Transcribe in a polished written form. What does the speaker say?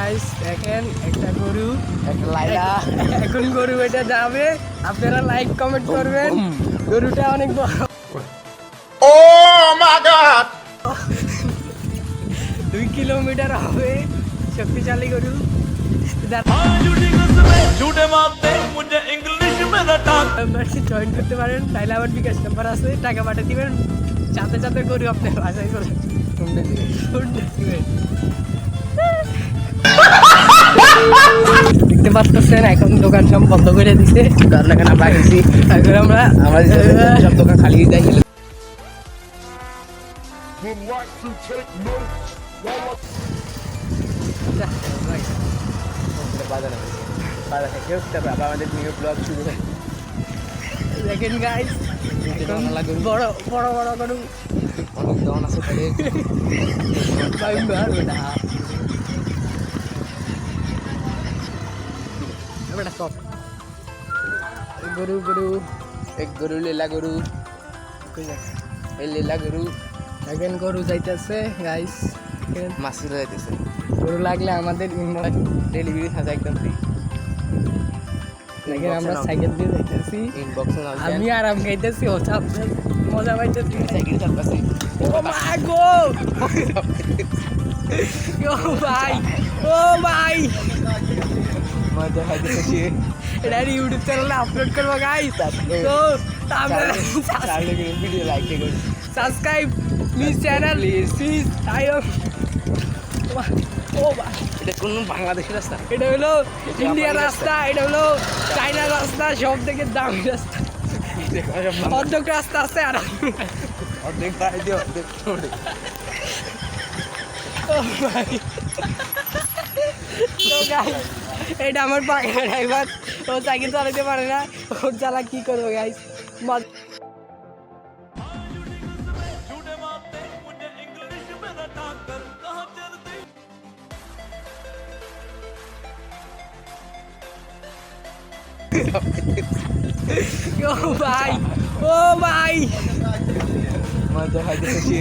guys দেখেন একটা গরু একটা লাইলা এখন গরু এটা যাবে আপনারা লাইক কমেন্ট করবেন গরুটা অনেক বড় ও মাই গড 2 কিলোমিটার হবে শক্তিশালী গরু झूठे मारते मुझे इंग्लिश में रटा মেম্বারশিপ জয়েন করতে পারেন তাইলে আবার বিকাশ নাম্বার আছে টাকা পাঠিয়ে দিবেন সাথে সাথে গরু আপনার বাসায় চলে শুনতে দিবে দেখতে পাচ্ছেন এখন দোকান সব বন্ধ করে দিছে কারণ এখানে আমরা গেছি এখন আমরা আমাদের সব দোকান খালি হয়ে যায় বাজারে বাজার থেকে তবে আবার আমাদের নিউ ব্লগ শুরু হয় দেখেন গাইস বড় বড় বড় গরু অনেক দোকান আছে তাহলে বেটা সব গরু গরু এক গরু লীলা গরু এই লীলা গরু দেখেন গরু যাইতেছে গাইস মাসির যাইতেছে গরু লাগলে আমাদের ডেলিভারি থাকে একদম ফ্রি দেখেন আমরা সাইকেল দিয়ে যাইতেছি ইনবক্সে নাও আমি আরাম খাইতেছি ও চাপতে মজা পাইতেছি সাইকেল চালাচ্ছি ও মা গো ও ভাই ও ভাই মজা খাইতেছি এটা ইউটিউব চ্যানেলে আপলোড করবো গাইস তো আপনারা তাহলে ভিডিও লাইক করুন সাবস্ক্রাইব প্লিজ চ্যানেল প্লিজ আইও ও ভাই এটা কোন বাংলাদেশের রাস্তা এটা হলো ইন্ডিয়ার রাস্তা এটা হলো চাইনার রাস্তা সব থেকে দামি রাস্তা অর্ধেক রাস্তা আছে আর অর্ধেক গাড়ি দিয়ে অর্ধেক ও ভাই তো গাইস এটা আমার পাখা ড্রাইভার ও সাইকেল চালাতে পারে না ওর চালা কি করবো গাইস झूठे मारते मुझे इंग्लिश में रटा कर कहाँ चलते ও ভাই ও ভাই মজা খাইতেছি